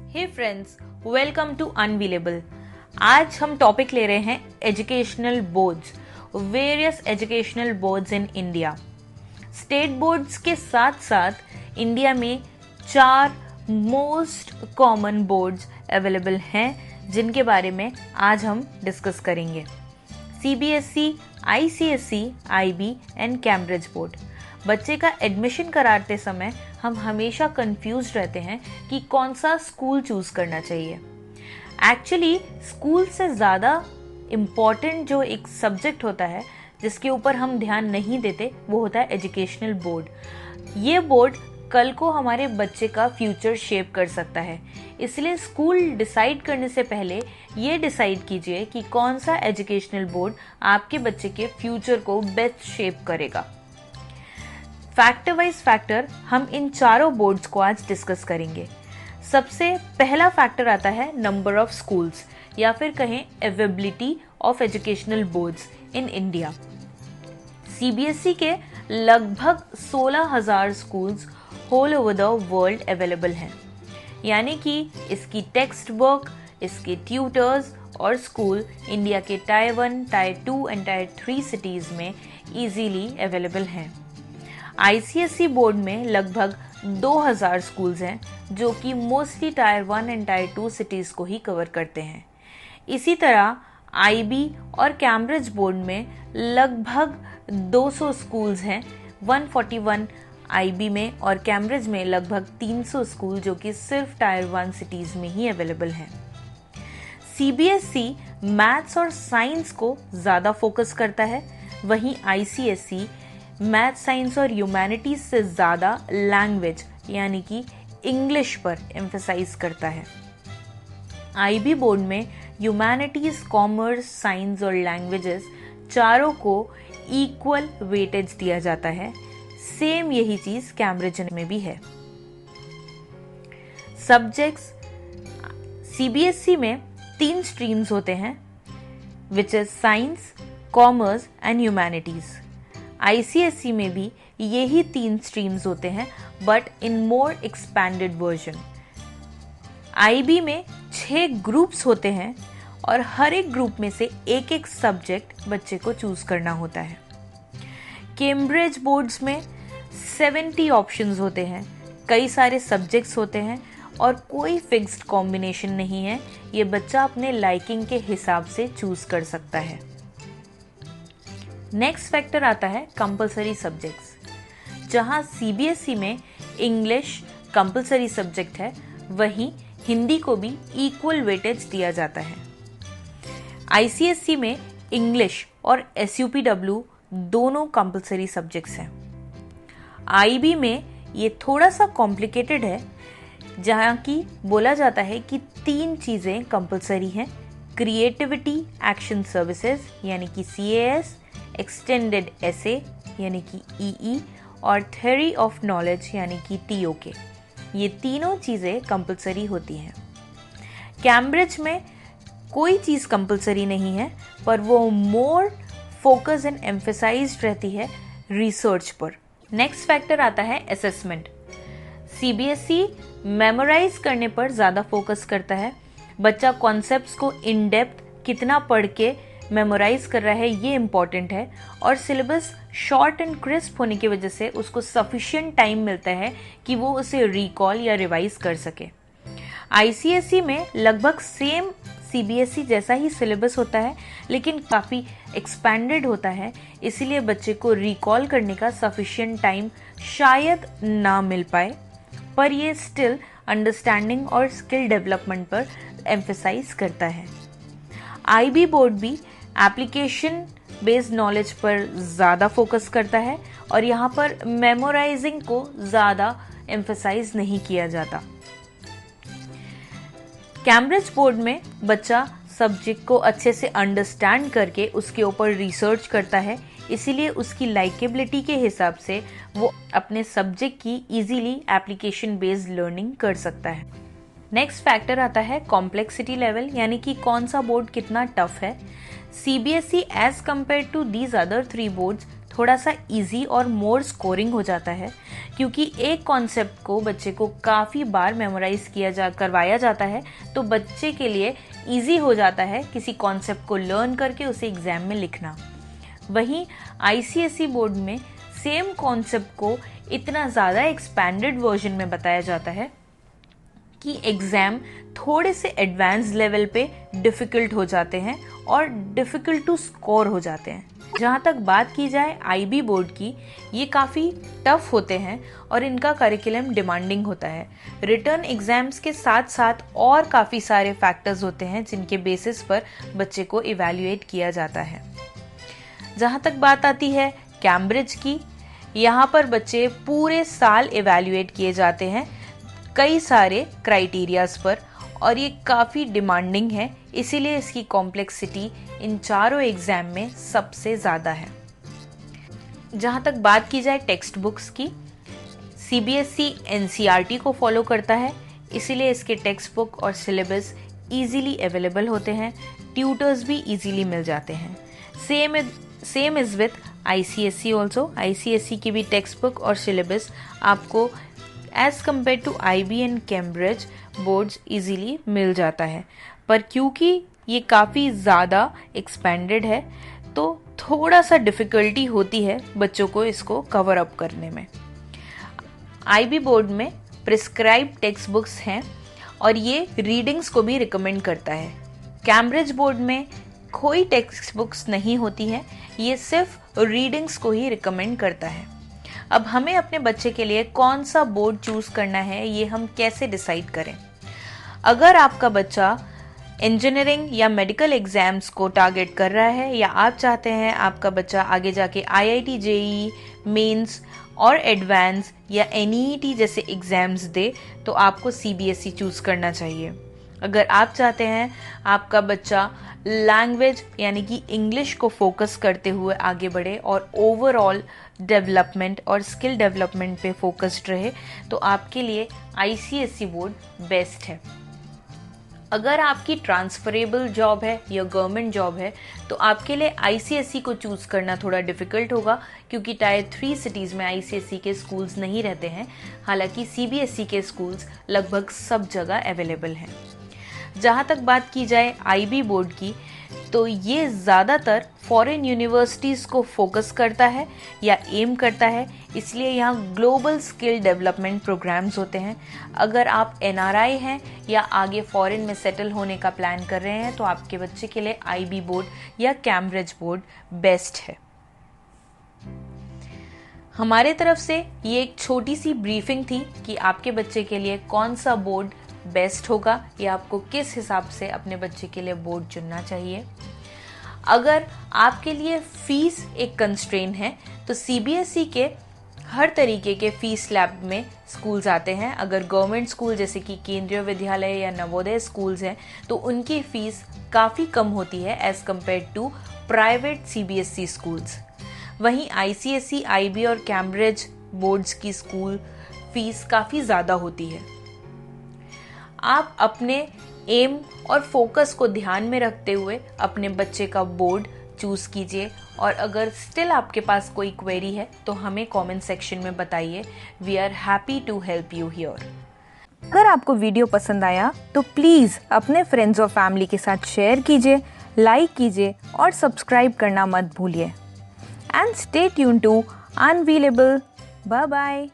Hey friends, welcome to Unveilable. आज हम topic ले रहे हैं educational boards, various educational boards in India. State boards के साथ साथ इंडिया में 4 मोस्ट कॉमन बोर्ड्स अवेलेबल हैं जिनके बारे में आज हम डिस्कस करेंगे। CBSE, ICSE, IB and Cambridge board. बच्चे का एडमिशन कराते समय हम हमेशा कंफ्यूज रहते हैं कि कौन सा स्कूल चूज करना चाहिए। एक्चुअली स्कूल से ज़्यादा इम्पॉर्टेंट जो एक सब्जेक्ट होता है जिसके ऊपर हम ध्यान नहीं देते वो होता है एजुकेशनल बोर्ड। ये बोर्ड कल को हमारे बच्चे का फ्यूचर शेप कर सकता है, इसलिए स्कूल डिसाइड करने से पहले ये डिसाइड कीजिए कि कौन सा एजुकेशनल बोर्ड आपके बच्चे के फ्यूचर को बेस्ट शेप करेगा। फैक्टर वाइज फैक्टर हम इन चारों बोर्ड्स को आज डिस्कस करेंगे। सबसे पहला फैक्टर आता है नंबर ऑफ स्कूल्स या फिर कहें availability of educational boards in India. CBSE के लगभग 16,000 schools whole over the world available हैं, यानी कि इसकी टेक्स्ट बुक, इसके ट्यूटर्स और स्कूल इंडिया के tier 1, tier 2 and tier 3 cities में इजीली अवेलेबल हैं। आईसीएसई बोर्ड में लगभग 2,000 स्कूल्स हैं जो कि mostly tier 1 and tier 2 cities को ही कवर करते हैं। इसी तरह आईबी और कैम्ब्रिज बोर्ड में लगभग 200 स्कूल्स हैं, 141 आईबी में और कैम्ब्रिज में लगभग 300 स्कूल जो कि सिर्फ टायर 1 सिटीज़ में ही अवेलेबल हैं। सीबीएसई मैथ्स और साइंस को ज़्यादा फोकस करता है, वहीं आईसीएसई मैथ, साइंस और ह्यूमैनिटीज से ज़्यादा लैंग्वेज यानी कि इंग्लिश पर एम्फसाइज करता है। आईबी बोर्ड में ह्यूमैनिटीज, कॉमर्स, साइंस और लैंग्वेजेस चारों को इक्वल वेटेज दिया जाता है। सेम यही चीज़ कैम्ब्रिज में भी है। सब्जेक्ट्स सीबीएसई में 3 स्ट्रीम्स होते हैं which is science, commerce and humanities. ICSE में भी यही 3 स्ट्रीम्स होते हैं but in more expanded version. IB में 6 ग्रुप्स होते हैं और हर एक ग्रुप में से एक एक सब्जेक्ट बच्चे को चूज करना होता है। कैम्ब्रिज बोर्ड्स में 70 ऑप्शंस होते हैं, कई सारे सब्जेक्ट्स होते हैं और कोई फिक्स्ड कॉम्बिनेशन नहीं है। ये बच्चा अपने लाइकिंग के हिसाब से चूज कर सकता है। नेक्स्ट फैक्टर आता है कंपलसरी सब्जेक्ट्स। जहां सीबीएसई में इंग्लिश कंपलसरी सब्जेक्ट है, वहीं हिंदी को भी इक्वल वेटेज दिया जाता है। आईसीएसई में इंग्लिश और एसयूपीडब्ल्यू दोनों कंपलसरी सब्जेक्ट्स हैं। आईबी में ये थोड़ा सा कॉम्प्लिकेटेड है, जहां की बोला जाता है कि 3 चीज़ें कंपलसरी हैं: क्रिएटिविटी एक्शन सर्विसेज यानी कि CAS, एक्सटेंडेड एसे यानी कि EE और थ्योरी ऑफ नॉलेज यानी कि TOK। ये तीनों चीज़ें कंपलसरी होती हैं। कैम्ब्रिज में कोई चीज़ कंपलसरी नहीं है, पर वो मोर फोकस एंड एम्फेसाइज्ड रहती है रिसर्च पर। नेक्स्ट फैक्टर आता है असेसमेंट। सीबीएसई मेमोराइज करने पर ज़्यादा फोकस करता है। बच्चा कॉन्सेप्ट्स को इन डेप्थ कितना पढ़ के मेमोराइज कर रहा है ये इम्पॉर्टेंट है, और सिलेबस शॉर्ट एंड क्रिस्प होने की वजह से उसको सफिशिएंट टाइम मिलता है कि वो उसे रिकॉल या रिवाइज कर सके। आईसीएसई में लगभग सेम सीबीएसई जैसा ही सिलेबस होता है, लेकिन काफ़ी एक्सपैंडेड होता है, इसीलिए बच्चे को रिकॉल करने का सफिशिएंट टाइम शायद ना मिल पाए, पर ये स्टिल अंडरस्टैंडिंग और स्किल डेवलपमेंट पर एम्फेसाइज करता है। आईबी बोर्ड भी एप्लीकेशन बेस्ड नॉलेज पर ज़्यादा फोकस करता है और यहाँ पर मेमोराइजिंग को ज़्यादा एम्फसाइज नहीं किया जाता। कैम्ब्रिज बोर्ड में बच्चा सब्जेक्ट को अच्छे से अंडरस्टैंड करके उसके ऊपर रिसर्च करता है, इसीलिए उसकी लाइकेबिलिटी के हिसाब से वो अपने सब्जेक्ट की इजीली एप्लीकेशन बेस्ड लर्निंग कर सकता है। नेक्स्ट फैक्टर आता है कॉम्प्लेक्सिटी लेवल, यानी कि कौन सा बोर्ड कितना टफ है। CBSE as compare to these other 3 boards थोड़ा सा इजी और मोर स्कोरिंग हो जाता है, क्योंकि एक कॉन्सेप्ट को बच्चे को काफ़ी बार मेमोराइज करवाया जाता है, तो बच्चे के लिए इजी हो जाता है किसी कॉन्सेप्ट को लर्न करके उसे एग्ज़ाम में लिखना। वहीं ICSE बोर्ड में सेम कॉन्सेप्ट को इतना ज़्यादा एक्सपैंडेड वर्जन में बताया जाता है कि एग्ज़ाम थोड़े से एडवांस लेवल पे डिफ़िकल्ट हो जाते हैं और डिफ़िकल्ट टू स्कोर हो जाते हैं। जहाँ तक बात की जाए IB बोर्ड की, ये काफ़ी टफ होते हैं और इनका करिकुलम डिमांडिंग होता है। रिटर्न एग्ज़ाम्स के साथ साथ और काफ़ी सारे फैक्टर्स होते हैं जिनके बेसिस पर बच्चे को इवैल्यूएट किया जाता है। जहाँ तक बात आती है कैम्ब्रिज की, यहाँ पर बच्चे पूरे साल इवैल्यूएट किए जाते हैं कई सारे क्राइटेरियाज पर, और ये काफ़ी डिमांडिंग है, इसीलिए इसकी कॉम्प्लेक्सिटी इन चारों एग्ज़ाम में सबसे ज़्यादा है। जहाँ तक बात की जाए टेक्स्ट बुक्स की, CBSE NCERT को फॉलो करता है, इसीलिए इसके टेक्स्ट बुक और सिलेबस ईजीली अवेलेबल होते हैं, ट्यूटर्स भी ईजीली मिल जाते हैं। Same is with ICSE also. ICSE की भी टेक्स्ट बुक और सिलेबस आपको as compare to IB and Cambridge boards easily मिल जाता है, पर क्योंकि ये काफ़ी ज़्यादा एक्सपेंडेड है तो थोड़ा सा डिफ़िकल्टी होती है बच्चों को इसको कवर अप करने में। IB बोर्ड में प्रिस्क्राइब टेक्स्ट बुक्स हैं और ये रीडिंग्स को भी रिकमेंड करता है। कैम्ब्रिज बोर्ड में कोई टेक्स्ट बुक्स नहीं होती हैं, ये सिर्फ रीडिंग्स को ही रिकमेंड करता है। अब हमें अपने बच्चे के लिए कौन सा बोर्ड चूज़ करना है, ये हम कैसे डिसाइड करें? अगर आपका बच्चा इंजीनियरिंग या मेडिकल एग्ज़ाम्स को टारगेट कर रहा है, या आप चाहते हैं आपका बच्चा आगे जाके IIT JEE मेंस और एडवांस या NEET जैसे एग्ज़ाम्स दे, तो आपको CBSE चूज़ करना चाहिए। अगर आप चाहते हैं आपका बच्चा लैंग्वेज यानी कि इंग्लिश को फोकस करते हुए आगे बढ़े और ओवरऑल डेवलपमेंट और स्किल डेवलपमेंट पे फोकस्ड रहे, तो आपके लिए ICSE बोर्ड बेस्ट है। अगर आपकी ट्रांसफरेबल जॉब है या गवर्नमेंट जॉब है, तो आपके लिए ICSE को चूज़ करना थोड़ा डिफ़िकल्ट होगा, क्योंकि टायर 3 सिटीज़ में ICSE के स्कूल्स नहीं रहते हैं, हालांकि CBSE के स्कूल्स लगभग सब जगह अवेलेबल हैं। जहाँ तक बात की जाए IB बोर्ड की, तो ये ज़्यादातर फॉरेन यूनिवर्सिटीज़ को फोकस करता है या एम करता है, इसलिए यहाँ ग्लोबल स्किल डेवलपमेंट प्रोग्राम्स होते हैं। अगर आप NRI हैं या आगे फॉरेन में सेटल होने का प्लान कर रहे हैं, तो आपके बच्चे के लिए IB बोर्ड या कैम्ब्रिज बोर्ड बेस्ट है। हमारे तरफ से ये एक छोटी सी ब्रीफिंग थी कि आपके बच्चे के लिए कौन सा बोर्ड बेस्ट होगा या आपको किस हिसाब से अपने बच्चे के लिए बोर्ड चुनना चाहिए। अगर आपके लिए फीस एक कंस्ट्रेन है, तो CBSE के हर तरीके के फीस स्लैब में स्कूल्स आते हैं। अगर गवर्नमेंट स्कूल जैसे कि केंद्रीय विद्यालय या नवोदय स्कूल्स हैं, तो उनकी फ़ीस काफ़ी कम होती है as compare to private CBSE schools. वहीं ICSE, IB और कैम्ब्रिज बोर्ड्स की स्कूल फीस काफ़ी ज़्यादा होती है। आप अपने एम और फोकस को ध्यान में रखते हुए अपने बच्चे का बोर्ड चूज़ कीजिए, और अगर स्टिल आपके पास कोई क्वेरी है तो हमें कमेंट सेक्शन में बताइए। We are happy to help you here. अगर आपको वीडियो पसंद आया तो प्लीज़ अपने फ्रेंड्स और फैमिली के साथ शेयर कीजिए, लाइक कीजिए और सब्सक्राइब करना मत भूलिए। And stay tune to Unveilable. Bye bye.